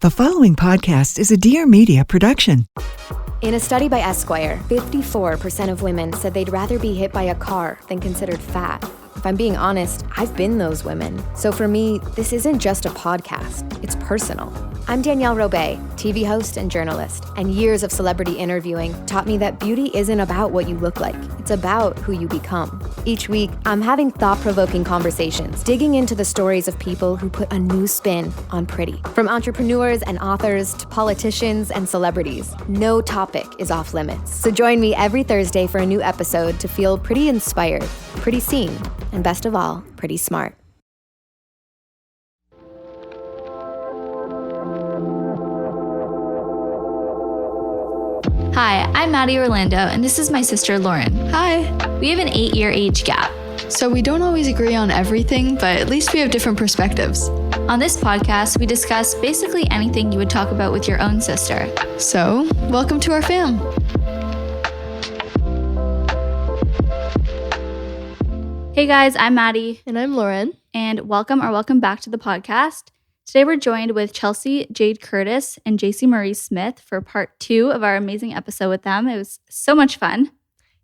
The following podcast is a Dear Media production. In a study by Esquire, 54% of women said they'd rather be hit by a car than considered fat. If I'm being honest, I've been those women. So for me, this isn't just a podcast, it's personal. I'm Danielle Robay, TV host and journalist, and years of celebrity interviewing taught me that beauty isn't about what you look like, it's about who you become. Each week, I'm having thought-provoking conversations, digging into the stories of people who put a new spin on pretty. From entrepreneurs and authors to politicians and celebrities, no topic is off limits. So join me every Thursday for a new episode to feel pretty inspired, pretty seen, and best of all, pretty smart. Hi, I'm Maddie Orlando, and this is my sister Lauren. Hi. We have an 8-year age gap. So we don't always agree on everything, but at least we have different perspectives. On this podcast, we discuss basically anything you would talk about with your own sister. So, welcome to our fam. Hey guys, I'm Maddie. And I'm Lauren. And welcome back to the podcast. Today we're joined with Chelsea Jade Curtis and JC Marie Smith for part 2 of our amazing episode with them. It was so much fun.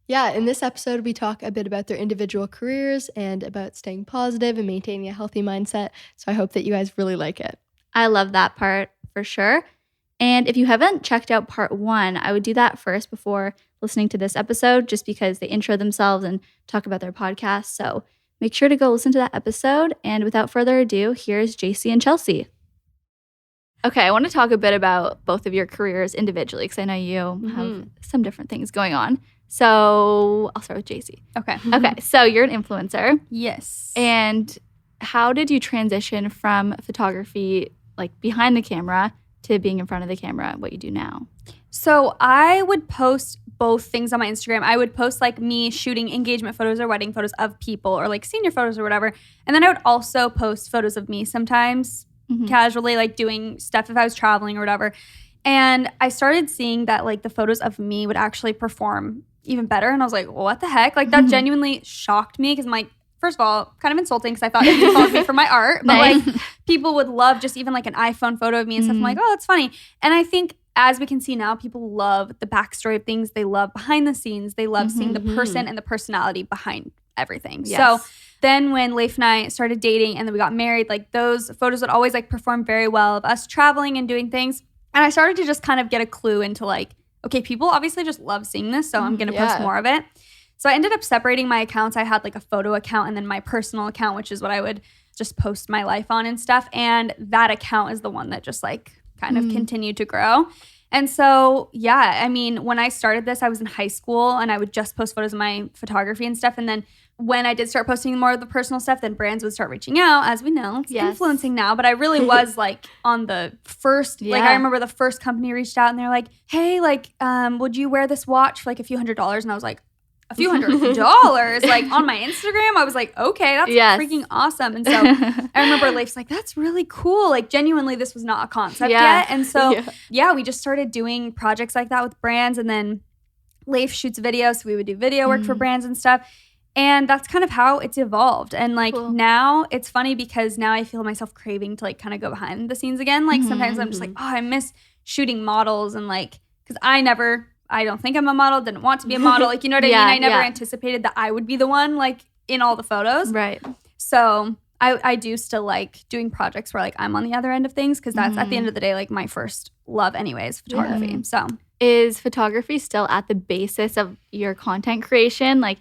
Yeah, in this episode, we talk a bit about their individual careers and about staying positive and maintaining a healthy mindset. So I hope that you guys really like it. I love that part for sure. And if you haven't checked out part 1, I would do that first before listening to this episode, just because they intro themselves and talk about their podcast. So make sure to go listen to that episode. And without further ado, here's JC and Chelsea. Okay, I want to talk a bit about both of your careers individually, because I know you have some different things going on. So I'll start with JC. Okay, so you're an influencer. Yes. And how did you transition from photography, like behind the camera, to being in front of the camera, what you do now? So I would post both things on my Instagram. I would post like me shooting engagement photos or wedding photos of people or like senior photos or whatever. And then I would also post photos of me sometimes casually, like doing stuff if I was traveling or whatever. And I started seeing that like the photos of me would actually perform even better. And I was like, what the heck? Like that genuinely shocked me because I'm like, first of all, kind of insulting because I thought you followed me for my art. But like people would love just even like an iPhone photo of me and stuff. I'm like, oh, that's funny. And I think as we can see now, people love the backstory of things. They love behind the scenes. They love seeing the person and the personality behind everything. Yes. So then when Leif and I started dating and then we got married, like those photos would always like perform very well of us traveling and doing things. And I started to just kind of get a clue into like, okay, people obviously just love seeing this, so I'm going to post more of it. So I ended up separating my accounts. I had like a photo account and then my personal account, which is what I would just post my life on and stuff. And that account is the one that just like kind of continued to grow. And so, yeah, I mean, when I started this, I was in high school and I would just post photos of my photography and stuff. And then when I did start posting more of the personal stuff, then brands would start reaching out. As we know, it's influencing now. But I really was like on the first, like I remember the first company reached out and they're like, hey, like, would you wear this watch for like a few $100s? And I was like, a few $100 like on my Instagram. I was like, okay, that's freaking awesome. And so I remember Leif's like, that's really cool. Like genuinely, this was not a concept yet. And so we just started doing projects like that with brands. And then Leif shoots videos. So we would do video work for brands and stuff. And that's kind of how it's evolved. And like now it's funny because now I feel myself craving to like kind of go behind the scenes again. Like sometimes I'm just like, oh, I miss shooting models and like, because I don't think I'm a model, didn't want to be a model. Like, you know what I mean? I never anticipated that I would be the one like in all the photos. Right. So I do still like doing projects where like I'm on the other end of things because that's at the end of the day like my first love anyways, photography. So is photography still at the basis of your content creation? Like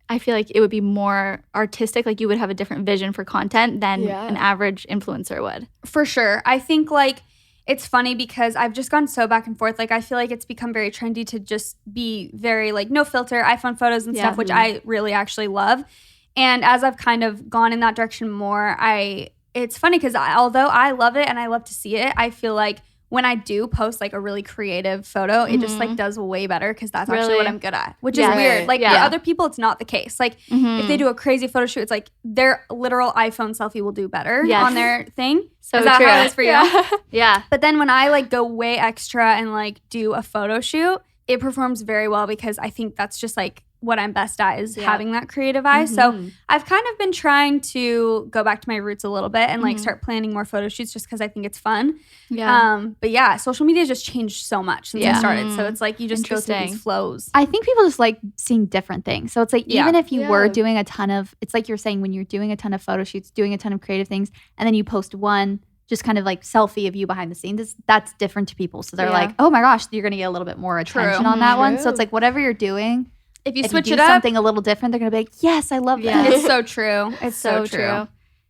I feel like it would be more artistic. Like you would have a different vision for content than an average influencer would. For sure. I think like it's funny because I've just gone so back and forth. Like I feel like it's become very trendy to just be very like no filter iPhone photos and stuff, which I really actually love. And as I've kind of gone in that direction more, it's funny because although I love it and I love to see it, I feel like when I do post like a really creative photo, it just like does way better because that's actually what I'm good at, which is weird. Like for other people, it's not the case. Like if they do a crazy photo shoot, it's like their literal iPhone selfie will do better on their thing. So is that true. how it is for you? Yeah. But then when I like go way extra and like do a photo shoot, it performs very well because I think that's just like what I'm best at is having that creative eye. So I've kind of been trying to go back to my roots a little bit and like start planning more photo shoots just because I think it's fun. But yeah, social media has just changed so much since I started. So it's like you just go through these flows. I think people just like seeing different things. So it's like even if you were doing a ton of, it's like you're saying when you're doing a ton of photo shoots, doing a ton of creative things, and then you post one just kind of like selfie of you behind the scenes, that's different to people. So they're like, oh my gosh, you're going to get a little bit more attention on that one. So it's like whatever you're doing, if you switch it up, something a little different, they're going to be like, yes, I love that. It's so true. It's so true.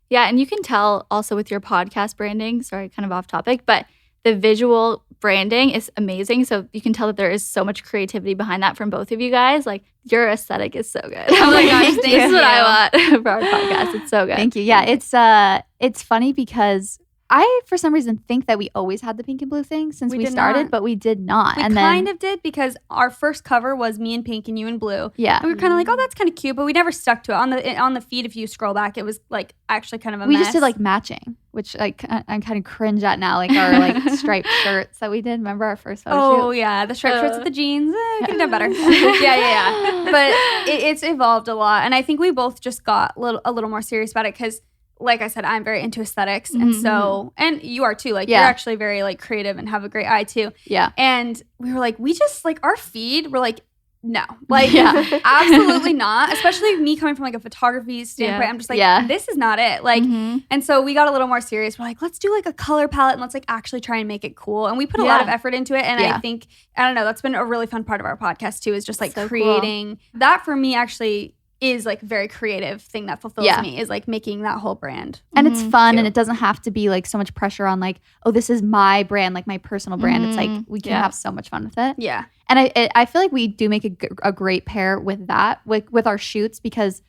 Yeah, and you can tell also with your podcast branding, sorry, kind of off topic, but the visual branding is amazing. So you can tell that there is so much creativity behind that from both of you guys. Like your aesthetic is so good. Oh my gosh, thank you. This is what I want for our podcast. It's so good. Thank you. Yeah, it's funny because I, for some reason, think that we always had the pink and blue thing since we started, but we did not. We kind of did because our first cover was me in pink and you in blue. Yeah. And we were kind of like, oh, that's kind of cute, but we never stuck to it. On the feed, if you scroll back, it was like actually kind of a mess. We just did like matching, which like I'm kind of cringe at now, like our like striped shirts that we did. Remember our first photo shoot? Oh, yeah. The striped shirts with the jeans. Could have done better. yeah. But it's evolved a lot. And I think we both just got a little more serious about it because like I said, I'm very into aesthetics. And so, and you are too. Like, you're actually very like creative and have a great eye too. Yeah. And we were like, we just like our feed, we're like, no, like absolutely not. Especially me coming from like a photography standpoint. I'm just like, this is not it. Like, and so we got a little more serious. We're like, let's do like a color palette and let's like actually try and make it cool. And we put a lot of effort into it. And I think, I don't know, that's been a really fun part of our podcast too, is just like so creating that for me actually is like a very creative thing that fulfills me, is like making that whole brand. And it's fun and it doesn't have to be like so much pressure on like, oh, this is my brand, like my personal brand. It's like we can have so much fun with it. Yeah. And I feel like we do make a great pair with that, with our shoots, because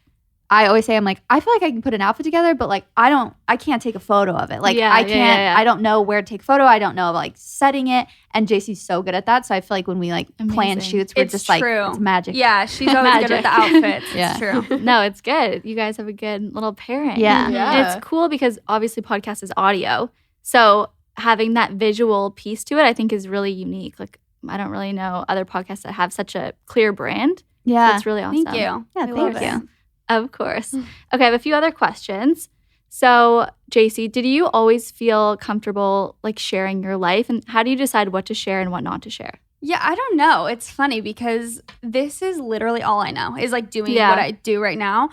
I always say, I'm like, I feel like I can put an outfit together, but like I can't take a photo of it. Like I can't, I don't know where to take a photo. I don't know like setting it. And JC's so good at that. So I feel like when we like plan shoots, we're just like, it's magic. Yeah, she's always good at the outfits. It's true. No, it's good. You guys have a good little pairing. Yeah. And it's cool because obviously podcast is audio. So having that visual piece to it, I think is really unique. Like I don't really know other podcasts that have such a clear brand. Yeah. So it's really awesome. Thank you. Yeah, thank you. Of course. Okay, I have a few other questions. So, JC, did you always feel comfortable like sharing your life? And how do you decide what to share and what not to share? Yeah, I don't know. It's funny because this is literally all I know is like doing what I do right now.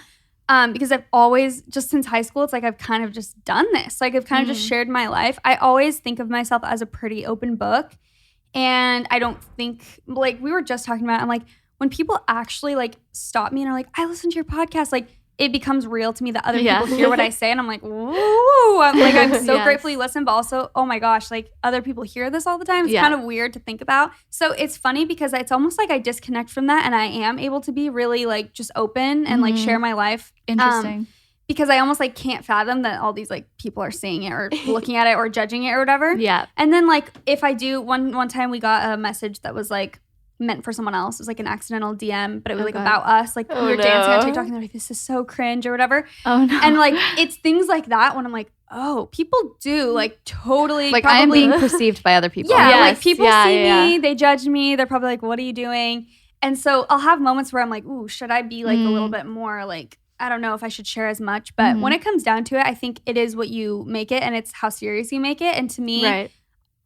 Because I've always, just since high school, it's like I've kind of just done this. Like I've kind of just shared my life. I always think of myself as a pretty open book. And I don't think, like we were just talking about, I'm like, when people actually like stop me and are like, I listen to your podcast, like it becomes real to me that other people hear what I say. And I'm like, whoa, I'm so grateful you listen, but also, oh my gosh, like other people hear this all the time. It's kind of weird to think about. So it's funny because it's almost like I disconnect from that and I am able to be really like just open and like share my life. Interesting. Because I almost like can't fathom that all these like people are seeing it or looking at it or judging it or whatever. Yeah. And then like if I do, one time we got a message that was like, meant for someone else. It was like an accidental DM, but it was like about us. Like we were dancing on TikTok and they're like, this is so cringe or whatever. Oh no. And like it's things like that when I'm like, oh, people do like totally like probably, I am being perceived by other people. Yeah, like people see me, they judge me, they're probably like, what are you doing? And so I'll have moments where I'm like, ooh, should I be like a little bit more like, I don't know if I should share as much. But when it comes down to it, I think it is what you make it and it's how serious you make it. And to me,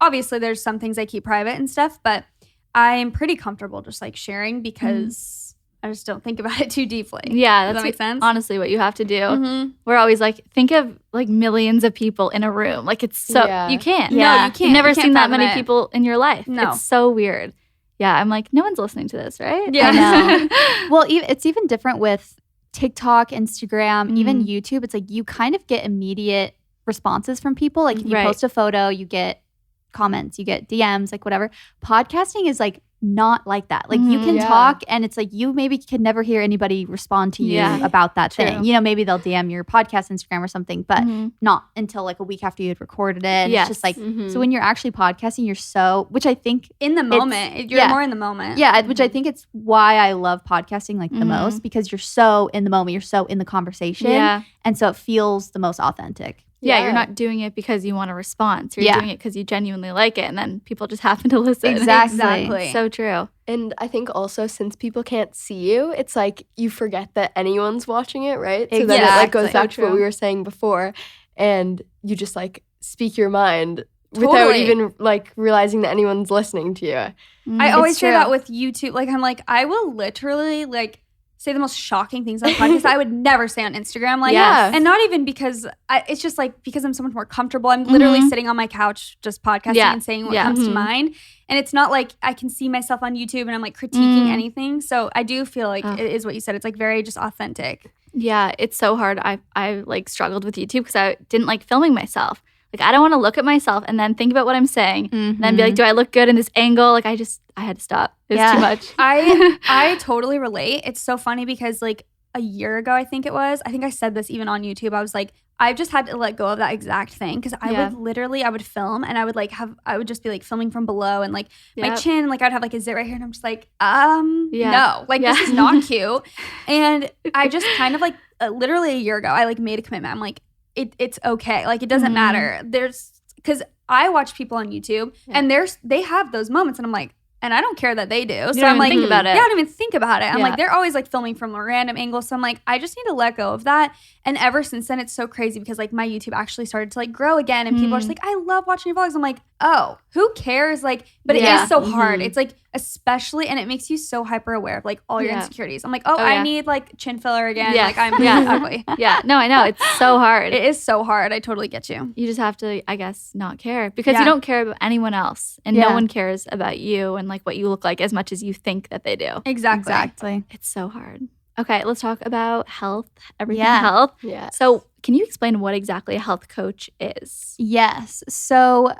obviously there's some things I keep private and stuff, but I'm pretty comfortable just like sharing because I just don't think about it too deeply. Yeah. Does that make sense? Honestly, what you have to do. We're always like, think of like millions of people in a room. Like it's so, you can't. No, you can't. You've never You can't seen that many fathom it. people in your life. No. It's so weird. Yeah. I'm like, no one's listening to this, right? Yeah. I know. Well, it's even different with TikTok, Instagram, even YouTube. It's like you kind of get immediate responses from people. Like if you post a photo, you get comments, you get DMs, like whatever. Podcasting is like not like that. Like you can talk and it's like you maybe can never hear anybody respond to you about that thing. You know, maybe they'll DM your podcast Instagram or something, but not until like a week after you had recorded it. And it's just like, so when you're actually podcasting, you're so, which I think in the moment, you're more in the moment. Yeah, which I think it's why I love podcasting like the most, because you're so in the moment, you're so in the conversation. Yeah. And so it feels the most authentic. Yeah, you're not doing it because you want a response. You're doing it because you genuinely like it, and then people just happen to listen. Exactly. So true. And I think also since people can't see you, it's like you forget that anyone's watching it, right? So then it like goes back to what we were saying before, and you just like speak your mind without even like realizing that anyone's listening to you. I always say that with YouTube. Like I'm like, I will literally like say the most shocking things on podcasts I would never say on Instagram. Like, and not even because it's just like because I'm so much more comfortable. I'm literally sitting on my couch just podcasting and saying what comes to mind. And it's not like I can see myself on YouTube and I'm like critiquing anything. So I do feel like it is what you said. It's like very just authentic. Yeah, it's so hard. I like struggled with YouTube because I didn't like filming myself. Like, I don't want to look at myself and then think about what I'm saying and then be like, do I look good in this angle? Like, I had to stop. It was too much. I totally relate. It's so funny because, like, a year ago, I think I said this even on YouTube. I was like, I've just had to let go of that exact thing because I would film and I would just be, like, filming from below and, like, my chin, like, I'd have, like, a zit right here and I'm just like, no. Like, this is not cute. And I just kind of, like, literally a year ago, I, like, made a commitment. I'm like, it's okay. Like, it doesn't matter. Because I watch people on YouTube and they have those moments and I'm like, and I don't care that they do. So I'm like, think about it. Yeah, I don't even think about it. I'm like, they're always like filming from a random angle. So I'm like, I just need to let go of that. And ever since then, it's so crazy because like my YouTube actually started to like grow again. And people are just like, I love watching your vlogs. I'm like, oh, who cares? Like, but it is so hard. It's like, especially, and it makes you so hyper aware of like all your insecurities. I'm like, I need like chin filler again. Like I'm ugly. No, I know. It's so hard. It is so hard. I totally get you. You just have to, I guess, not care because you don't care about anyone else and no one cares about you and like what you look like as much as you think that they do. Exactly. It's so hard. Okay, let's talk about health, everything health. Yeah. So can you explain what exactly a health coach is? Yes. So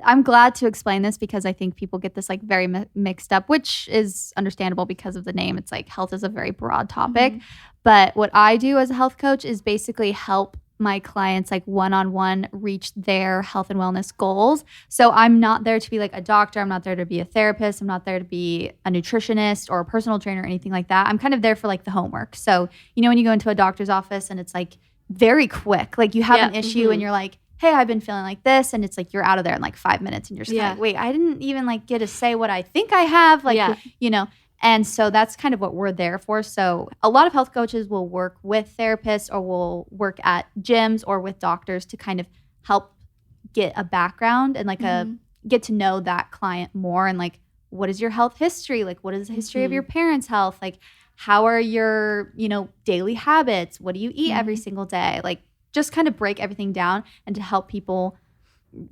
I'm glad to explain this because I think people get this like very mixed up, which is understandable because of the name. It's like health is a very broad topic. But what I do as a health coach is basically help my clients like one-on-one reach their health and wellness goals. So I'm not there to be like a doctor. I'm not there to be a therapist. I'm not there to be a nutritionist or a personal trainer or anything like that. I'm kind of there for like the homework. So, you know, when you go into a doctor's office and it's like very quick, like you have an issue and you're like, hey, I've been feeling like this. And it's like, you're out of there in like 5 minutes and you're just like, wait, I didn't even like get to say what I think I have. Like, you know, and so that's kind of what we're there for. So a lot of health coaches will work with therapists or will work at gyms or with doctors to kind of help get a background and like get to know that client more and like, what is your health history? Like, what is the history of your parents' health? Like, how are your, you know, daily habits? What do you eat every single day? Like, just kind of break everything down and to help people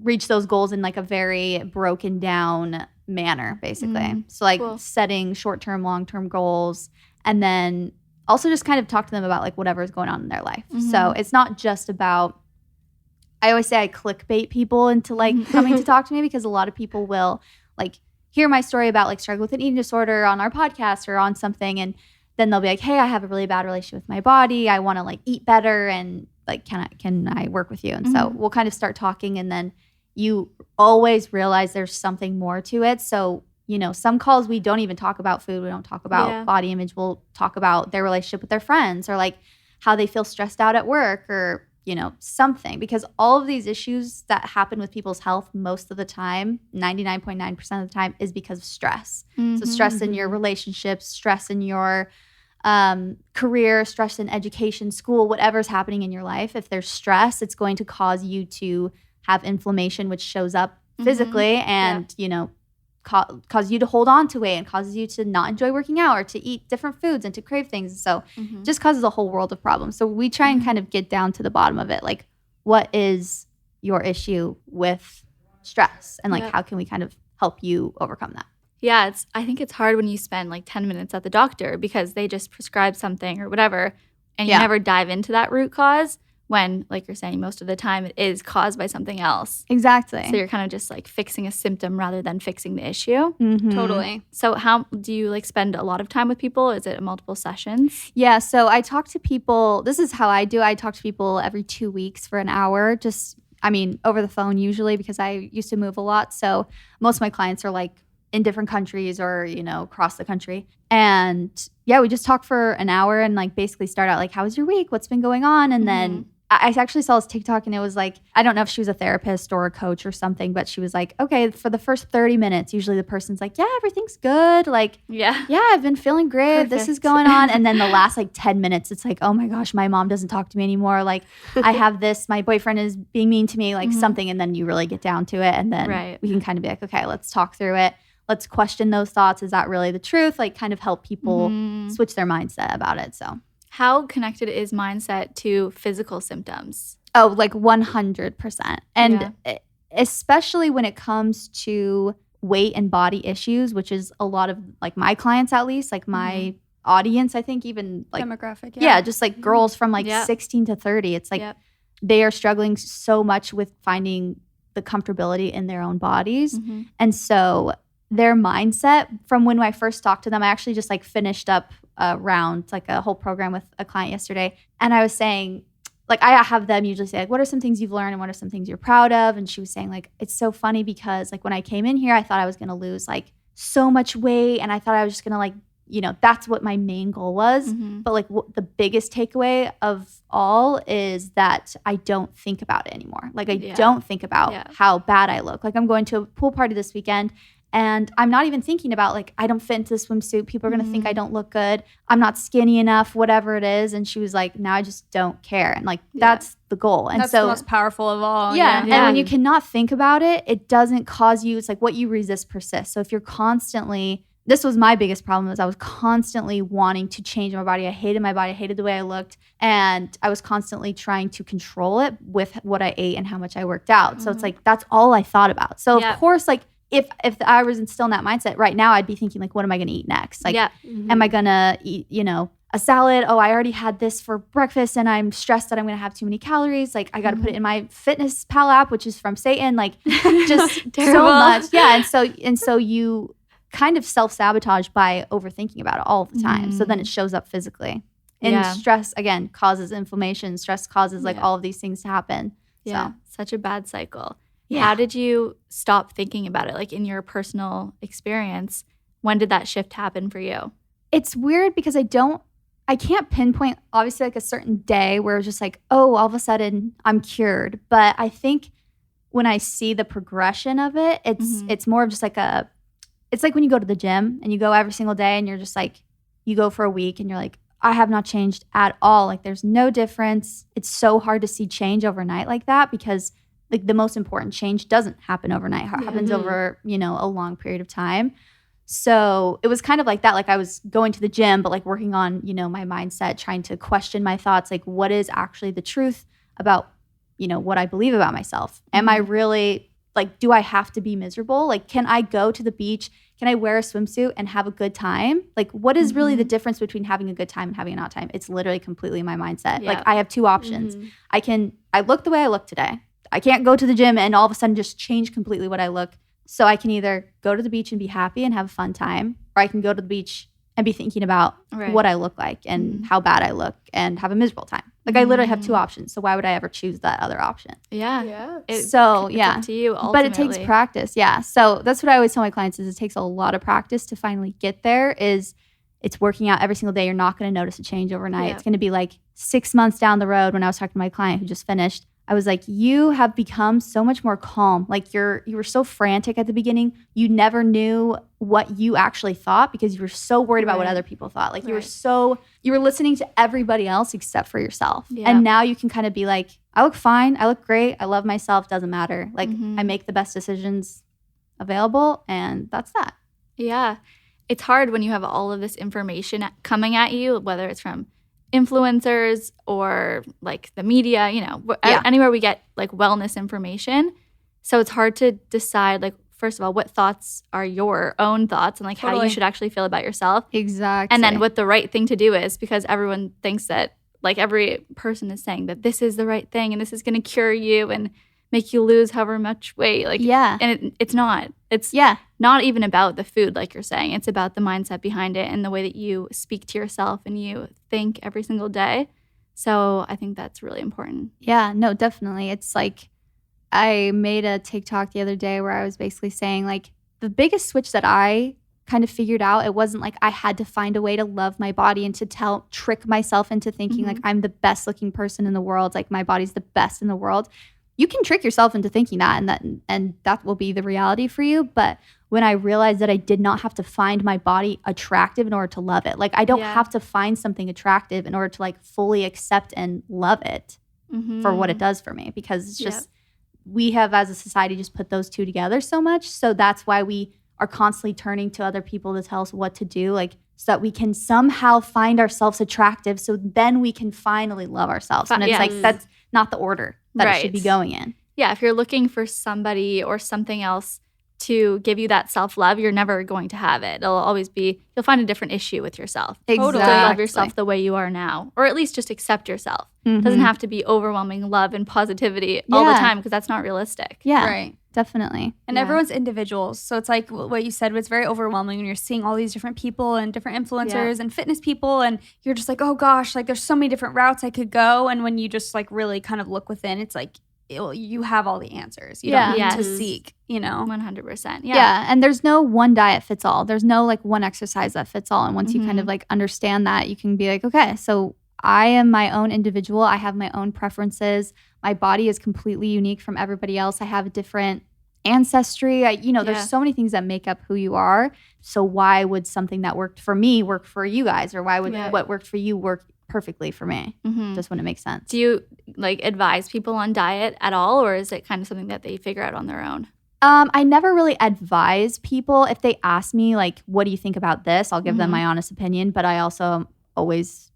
reach those goals in like a very broken down manner, basically. So like setting short-term, long-term goals, and then also just kind of talk to them about like whatever is going on in their life. So it's not just about, I always say I clickbait people into like coming to talk to me because a lot of people will like hear my story about like struggling with an eating disorder on our podcast or on something, and then they'll be like, hey, I have a really bad relationship with my body. I want to like eat better, and like, can I work with you? And so we'll kind of start talking, and then you always realize there's something more to it. So, you know, some calls we don't even talk about food. We don't talk about body image. We'll talk about their relationship with their friends or like how they feel stressed out at work or, you know, something. Because all of these issues that happen with people's health most of the time, 99.9% of the time, is because of stress. So stress in your relationships, stress in your career, stress in education, school, whatever's happening in your life. If there's stress, it's going to cause you to have inflammation, which shows up physically and, you know, cause you to hold on to weight and causes you to not enjoy working out or to eat different foods and to crave things. So just causes a whole world of problems. So we try and kind of get down to the bottom of it. Like, what is your issue with stress? And like, how can we kind of help you overcome that? Yeah, I think it's hard when you spend like 10 minutes at the doctor because they just prescribe something or whatever and you never dive into that root cause. When, like you're saying, most of the time it is caused by something else. Exactly. So you're kind of just like fixing a symptom rather than fixing the issue. Totally. So how do you like spend a lot of time with people? Is it multiple sessions? Yeah. So I talk to people. This is how I do. I talk to people every 2 weeks for an hour. Just, I mean, over the phone usually because I used to move a lot. So most of my clients are like in different countries or, you know, across the country. And yeah, we just talk for an hour and like basically start out like, how was your week? What's been going on? And then I actually saw this TikTok and it was like, I don't know if she was a therapist or a coach or something, but she was like, okay, for the first 30 minutes, usually the person's like, yeah, everything's good. Like, yeah, I've been feeling great. Perfect. This is going on. And then the last like 10 minutes, it's like, oh my gosh, my mom doesn't talk to me anymore. Like I have this, my boyfriend is being mean to me, like something. And then you really get down to it. And then we can kind of be like, okay, let's talk through it. Let's question those thoughts. Is that really the truth? Like kind of help people switch their mindset about it. So. How connected is mindset to physical symptoms? Oh, like 100%. And especially when it comes to weight and body issues, which is a lot of like my clients, at least like my audience, I think even like demographic. Yeah, just like girls from like 16 to 30. It's like they are struggling so much with finding the comfortability in their own bodies. And so their mindset from when I first talked to them, I actually just like finished up a round, like a whole program with a client yesterday. And I was saying, like, I have them usually say, like, what are some things you've learned and what are some things you're proud of? And she was saying, like, it's so funny because, like, when I came in here, I thought I was going to lose, like, so much weight. And I thought I was just going to, like, you know, that's what my main goal was. But, like, the biggest takeaway of all is that I don't think about it anymore. Like, I don't think about how bad I look. Like, I'm going to a pool party this weekend. And I'm not even thinking about, like, I don't fit into this swimsuit. People are going to think I don't look good. I'm not skinny enough, whatever it is. And she was like, now I just don't care. And, like, that's the goal. And that's the most powerful of all. Yeah. And when you cannot think about it, it doesn't cause you, it's like what you resist persists. So if you're constantly, this was my biggest problem, is I was constantly wanting to change my body. I hated my body. I hated the way I looked. And I was constantly trying to control it with what I ate and how much I worked out. So it's like, that's all I thought about. So of course, like, if I was still in that mindset right now, I'd be thinking, like, what am I going to eat next? Like, am I going to eat, you know, a salad? Oh, I already had this for breakfast and I'm stressed that I'm going to have too many calories. Like, I got to put it in my Fitness Pal app, which is from Satan. Like, just so much. Yeah. And so you kind of self-sabotage by overthinking about it all the time. So then it shows up physically. And stress, again, causes inflammation. Stress causes, like, all of these things to happen. Yeah. So. Such a bad cycle. Yeah. How did you stop thinking about it? Like, in your personal experience, when did that shift happen for you? It's weird because I can't pinpoint, obviously, like a certain day where it's just like, oh, all of a sudden I'm cured. But I think when I see the progression of it, it's more of just like it's like when you go to the gym and you go every single day and you're just like, you go for a week and you're like, I have not changed at all. Like, there's no difference. It's so hard to see change overnight like that because, like, the most important change doesn't happen overnight. It happens over, you know, a long period of time. So it was kind of like that. Like, I was going to the gym, but, like, working on, you know, my mindset, trying to question my thoughts. Like, what is actually the truth about, you know, what I believe about myself? Am I really, like, do I have to be miserable? Like, can I go to the beach? Can I wear a swimsuit and have a good time? Like, what is really the difference between having a good time and having a not time? It's literally completely my mindset. Like, I have two options. I look the way I look today. I can't go to the gym and all of a sudden just change completely what I look. So I can either go to the beach and be happy and have a fun time, or I can go to the beach and be thinking about what I look like and how bad I look and have a miserable time. Like, I literally have two options. So why would I ever choose that other option? It's up to you, ultimately. But it takes practice. Yeah. So that's what I always tell my clients is it takes a lot of practice to finally get there. Is it's working out every single day. You're not going to notice a change overnight. It's going to be like 6 months down the road. When I was talking to my client who just finished, I was like, you have become so much more calm. Like, you were so frantic at the beginning. You never knew what you actually thought because you were so worried about what other people thought. Like, you were listening to everybody else except for yourself. And now you can kind of be like, I look fine. I look great. I love myself. Doesn't matter. Like, I make the best decisions available, and that's that. Yeah. It's hard when you have all of this information coming at you, whether it's from influencers or, like, the media, you know, anywhere we get, like, wellness information. So it's hard to decide, like, first of all, what thoughts are your own thoughts and, like, how you should actually feel about yourself. Exactly. And then what the right thing to do is, because everyone thinks that, like, every person is saying that this is the right thing and this is going to cure you and make you lose however much weight. Like, and it's not. It's not even about the food, like you're saying. It's about the mindset behind it and the way that you speak to yourself and you think every single day. So I think that's really important. Yeah, no, definitely. It's like, I made a TikTok the other day where I was basically saying, like, the biggest switch that I kind of figured out. It wasn't like I had to find a way to love my body and to trick myself into thinking like I'm the best looking person in the world, like my body's the best in the world. You can trick yourself into thinking that, and that will be the reality for you. But when I realized that I did not have to find my body attractive in order to love it, like I don't have to find something attractive in order to like fully accept and love it for what it does for me, because it's just we have as a society just put those two together so much. So that's why we are constantly turning to other people to tell us what to do, like so that we can somehow find ourselves attractive, so then we can finally love ourselves. And it's like that's not the order that it should be going in. Yeah, if you're looking for somebody or something else to give you that self-love, you're never going to have it. It'll always be, you'll find a different issue with yourself. Exactly. Totally love yourself the way you are now, or at least just accept yourself. It doesn't have to be overwhelming love and positivity all the time, because that's not realistic. Yeah, right. Definitely. And everyone's individuals. So it's like what you said, it's very overwhelming when you're seeing all these different people and different influencers and fitness people, and you're just like, oh gosh, like there's so many different routes I could go. And when you just like really kind of look within, it's like you have all the answers. You don't need to seek, 100%. Yeah. And there's no one diet fits all. There's no like one exercise that fits all. And once you kind of like understand that, you can be like, okay, so I am my own individual. I have my own preferences. My body is completely unique from everybody else. I have a different ancestry. There's so many things that make up who you are. So why would something that worked for me work for you guys? Or why would what worked for you work perfectly for me? Just wouldn't make sense. Do you like advise people on diet at all, or is it kind of something that they figure out on their own? I never really advise people. If they ask me like, what do you think about this? I'll give them my honest opinion, but I also always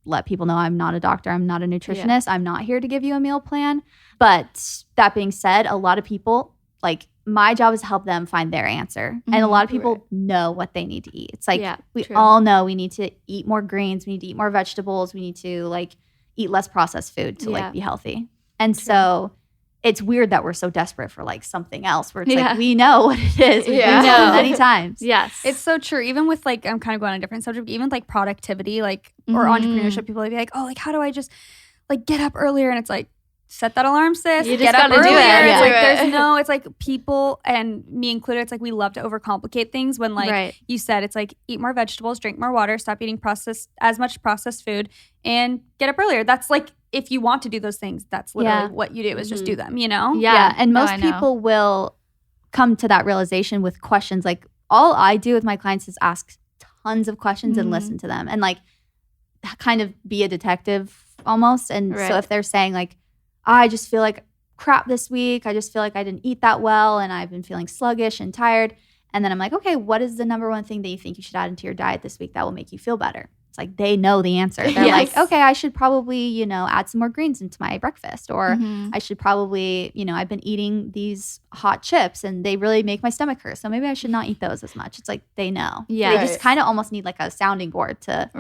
let people know I'm not a doctor. I'm not a nutritionist. I'm not here to give you a meal plan. But that being said, a lot of people, like my job is to help them find their answer. And a lot of people know what they need to eat. It's like we all know we need to eat more greens. We need to eat more vegetables. We need to like eat less processed food to like be healthy. And so it's weird that we're so desperate for like something else where it's like we know what it is. We've been told many times. Yes. It's so true. Even with like, I'm kind of going on a different subject, even with like productivity, like or entrepreneurship, people will be like, oh, like how do I just like get up earlier? And it's like, set that alarm, sis. You get just up gotta earlier. do it. It's like there's no, it's like people and me included, it's like we love to overcomplicate things when like you said, it's like eat more vegetables, drink more water, stop eating as much processed food, and get up earlier. That's like if you want to do those things, that's literally what you do is just do them, Yeah. And most people will come to that realization with questions. Like all I do with my clients is ask tons of questions and listen to them and like kind of be a detective almost. And so if they're saying like, I just feel like crap this week. I just feel like I didn't eat that well and I've been feeling sluggish and tired. And then I'm like, okay, what is the number one thing that you think you should add into your diet this week that will make you feel better? It's like they know the answer. They're like, okay, I should probably, add some more greens into my breakfast. Or I should probably, I've been eating these hot chips and they really make my stomach hurt. So maybe I should not eat those as much. It's like they know. Yeah. They just kind of almost need like a sounding board to,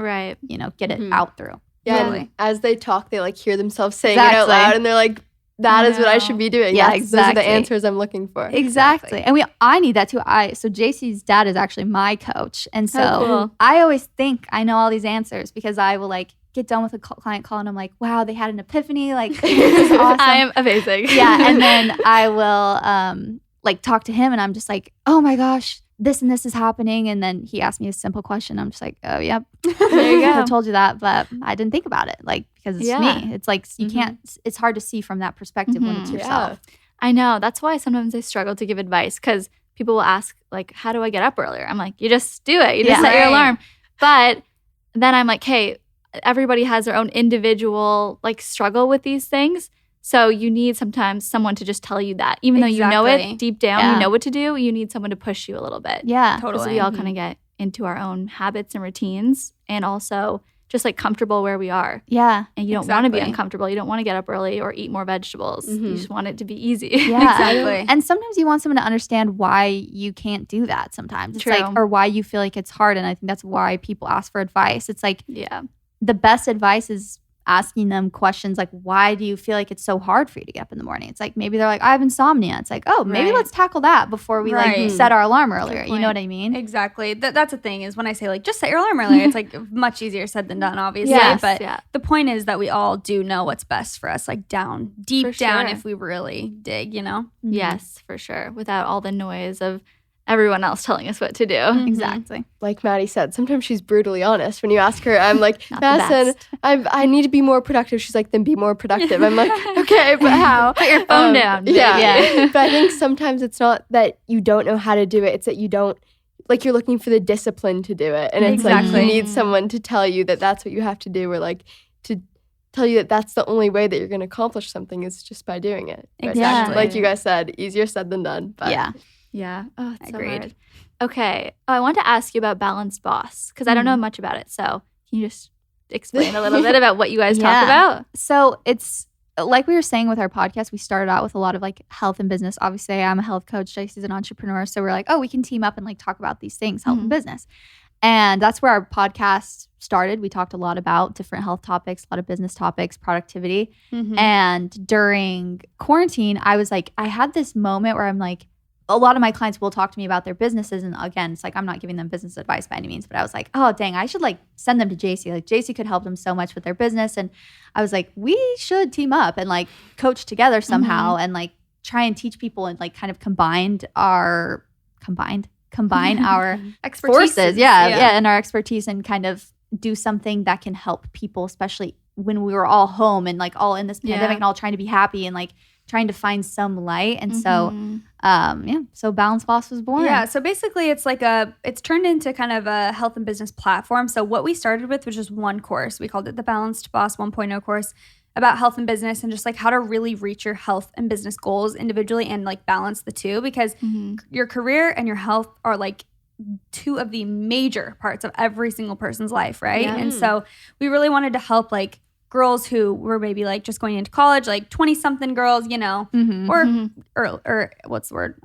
get it out through. Yeah, and as they talk, they like hear themselves saying it out loud, and they're like, "That is what I should be doing." Yeah, Those are the answers I'm looking for. Exactly. And I need that too. So JC's dad is actually my coach, and so I always think I know all these answers because I will like get done with a client call and I'm like, "Wow, they had an epiphany! Like this is awesome." I am amazing. Yeah, and then I will like talk to him, and I'm just like, "Oh my gosh, this and this is happening," and then he asked me a simple question. I'm just like, oh, yep. There you go. I told you that, but I didn't think about it, like, because it's me. It's like, you can't, it's hard to see from that perspective when it's yourself. I know. That's why sometimes I struggle to give advice, because people will ask, like, how do I get up earlier? I'm like, you just do it. You just set your alarm. But then I'm like, hey, everybody has their own individual, like, struggle with these things. So you need sometimes someone to just tell you that. Even though you know it deep down, you know what to do, you need someone to push you a little bit. Yeah, totally. Because we all kind of get into our own habits and routines and also just like comfortable where we are. Yeah. And you don't want to be uncomfortable. You don't want to get up early or eat more vegetables. You just want it to be easy. Yeah, exactly. And sometimes you want someone to understand why you can't do that sometimes. It's like, or why you feel like it's hard. And I think that's why people ask for advice. It's like, the best advice is asking them questions like, why do you feel like it's so hard for you to get up in the morning? It's like, maybe they're like, I have insomnia. It's like, oh, maybe let's tackle that before we like set our alarm earlier. You know what I mean? Exactly. That's the thing is when I say like, just set your alarm earlier, it's like much easier said than done, obviously. But the point is that we all do know what's best for us, like deep down if we really dig, Yes, for sure. Without all the noise of everyone else telling us what to do. Exactly. Like Maddie said, sometimes she's brutally honest. When you ask her, I'm like, Not the Madison, best. I need to be more productive. She's like, then be more productive. I'm like, okay, but how? Put your phone down. Baby. Yeah. But I think sometimes it's not that you don't know how to do it. It's that you don't, like you're looking for the discipline to do it. And it's like you need someone to tell you that that's what you have to do, or like to tell you that that's the only way that you're going to accomplish something is just by doing it. Exactly. Like you guys said, easier said than done. But Yeah. Oh, it's so Agreed. hard. Okay. I want to ask you about Balanced Boss because I don't know much about it. So can you just explain a little bit about what you guys talk about? So it's like we were saying with our podcast, we started out with a lot of like health and business. Obviously, I'm a health coach. Jaycee's an entrepreneur. So we're like, oh, we can team up and like talk about these things, health and business. And that's where our podcast started. We talked a lot about different health topics, a lot of business topics, productivity. And during quarantine, I was like, I had this moment where I'm like, a lot of my clients will talk to me about their businesses. And again, it's like, I'm not giving them business advice by any means, but I was like, oh, dang, I should like send them to Jaycee. Like Jaycee could help them so much with their business. And I was like, we should team up and like coach together somehow and like try and teach people and like kind of combine our Expertise. forces. Yeah. And our expertise and kind of do something that can help people, especially when we were all home and like all in this pandemic and all trying to be happy and like trying to find some light. And so, so Balanced Boss was born. Yeah. So basically it's like it's turned into kind of a health and business platform. So what we started with was just one course. We called it the Balanced Boss 1.0 course about health and business and just like how to really reach your health and business goals individually and like balance the two, because your career and your health are like two of the major parts of every single person's life, right? And so we really wanted to help like girls who were maybe like just going into college, like 20-something girls, you know, or what's the word?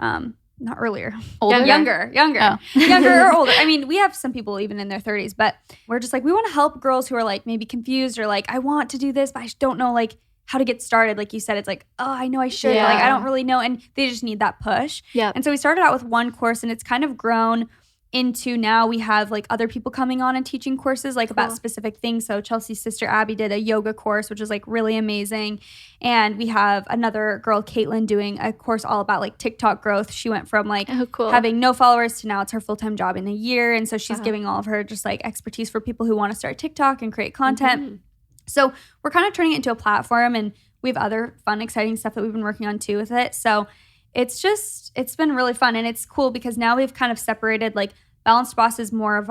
Not earlier. Older? Younger or older. I mean, we have some people even in their 30s, but we're just like, we want to help girls who are like maybe confused or like, I want to do this, but I just don't know like how to get started. Like you said, it's like, oh, I know I should. Like, I don't really know. And they just need that push. Yeah. And so we started out with one course and it's kind of grown into now we have like other people coming on and teaching courses like about specific things. So Chelsea's sister Abby did a yoga course, which is like really amazing. And we have another girl, Caitlin, doing a course all about like TikTok growth. She went from like having no followers to now it's her full-time job in a year. And so she's giving all of her just like expertise for people who want to start TikTok and create content. So we're kind of turning it into a platform, and we have other fun, exciting stuff that we've been working on too with it. So it's been really fun, and it's cool because now we've kind of separated like Balanced Boss is more of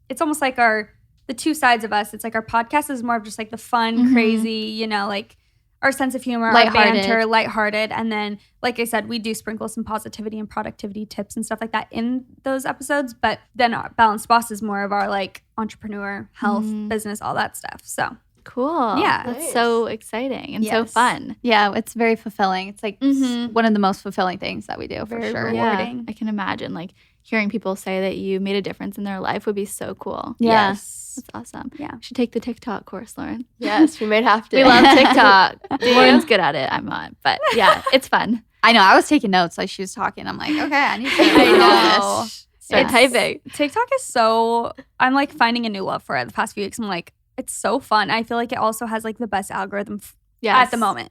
it's almost like the two sides of us. It's like our podcast is more of just like the fun, crazy, you know, like our sense of humor, our banter, lighthearted. And then, like I said, we do sprinkle some positivity and productivity tips and stuff like that in those episodes. But then our Balanced Boss is more of our like entrepreneur, health, business, all that stuff. So cool. Yeah. That's so exciting and so fun. Yeah, it's very fulfilling. It's like one of the most fulfilling things that we do for sure. Rewarding. Yeah, I can imagine like hearing people say that you made a difference in their life would be so cool. Yeah. Yes. That's awesome. Yeah. You should take the TikTok course, Lauren. Yes, we might have to. We love TikTok. Lauren's good at it. I'm not. But yeah, it's fun. I know. I was taking notes as she was talking. I'm like, okay, I need to know. Start typing. TikTok is I'm like finding a new love for it the past few weeks. I'm like, it's so fun. I feel like it also has like the best algorithm at the moment.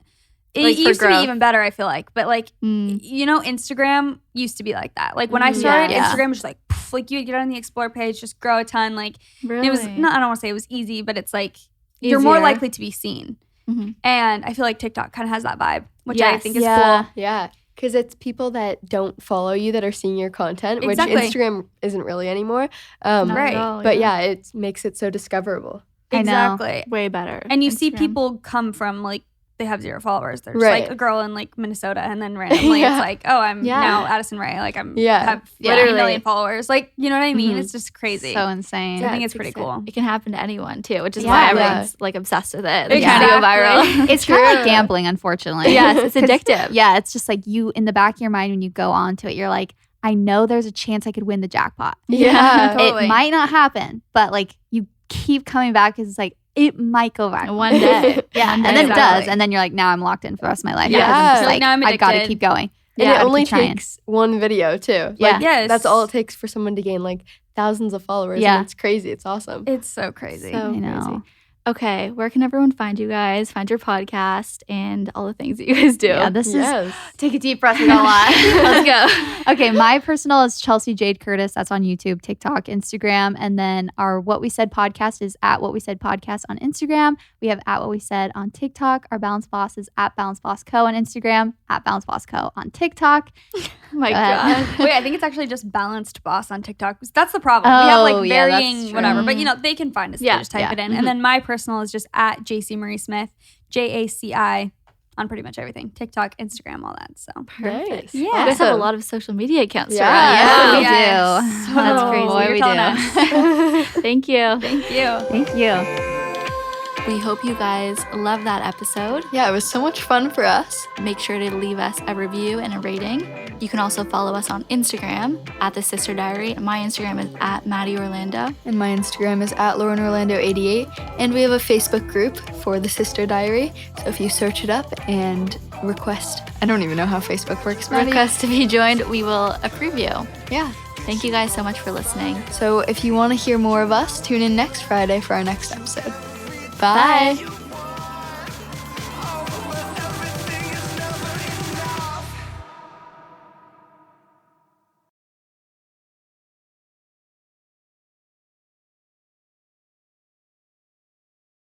It used to be even better, I feel like. But like, you know, Instagram used to be like that. Like when I started, Instagram was just like, like you would get on the Explore page, just grow a ton. Like really? It was not, I don't want to say it was easy, but it's like you're more likely to be seen. And I feel like TikTok kind of has that vibe, which I think is cool. Yeah. Because it's people that don't follow you that are seeing your content, which Instagram isn't really anymore. Right. But yeah, it makes it so discoverable. Exactly. Way better. And you see people come from like, they have 0 followers. They're just like a girl in like Minnesota, and then randomly it's like, oh, I'm now Addison Rae. Like I'm have 50 million followers. Like, you know what I mean? It's just crazy. So insane. So I think it's pretty cool. It can happen to anyone too, which is why everyone's like obsessed with it. They're trying to go viral. It's kind of like gambling, unfortunately. Yes, it's addictive. Yeah, it's just like you in the back of your mind when you go on to it, you're like, I know there's a chance I could win the jackpot. Yeah, totally. It might not happen, but like you keep coming back because it's like, it might go viral one day. And then it does. And then you're like, now I'm locked in for the rest of my life. Yeah. I'm just like, now I'm I've got to keep going. And it only takes one video too. Yeah. Like, that's all it takes for someone to gain like thousands of followers. Yeah. And it's crazy. It's awesome. It's so crazy. So I know. crazy. Okay, where can everyone find you guys, find your podcast, and all the things that you guys do? Yeah, this is, take a deep breath, we got a lot. Let's go. Okay, my personal is Chelsea Jade Curtis. That's on YouTube, TikTok, Instagram. And then our What We Said podcast is at What We Said podcast on Instagram. We have at What We Said on TikTok. Our Balance Boss is at Balance Boss Co on Instagram, at Balance Boss Co on TikTok. Oh my God. Wait, I think it's actually just Balanced Boss on TikTok. That's the problem. We have like varying whatever, but they can find us. Yeah, just type it in. And then my personal is just at JC Marie Smith, JACI, on pretty much everything. TikTok, Instagram, all that. So perfect. Yeah. You guys have a lot of social media accounts. Yeah, we do. So that's crazy. Boy, we do. Thank you. Thank you. Thank you. We hope you guys love that episode. Yeah, it was so much fun for us. Make sure to leave us a review and a rating. You can also follow us on Instagram at The Sister Diary. My Instagram is at Maddie Orlando. And my Instagram is at Lauren Orlando88. And we have a Facebook group for The Sister Diary. So if you search it up and request, I don't even know how Facebook works, Maddie. Request to be joined, we will approve you. Yeah. Thank you guys so much for listening. So if you want to hear more of us, tune in next Friday for our next episode. Bye.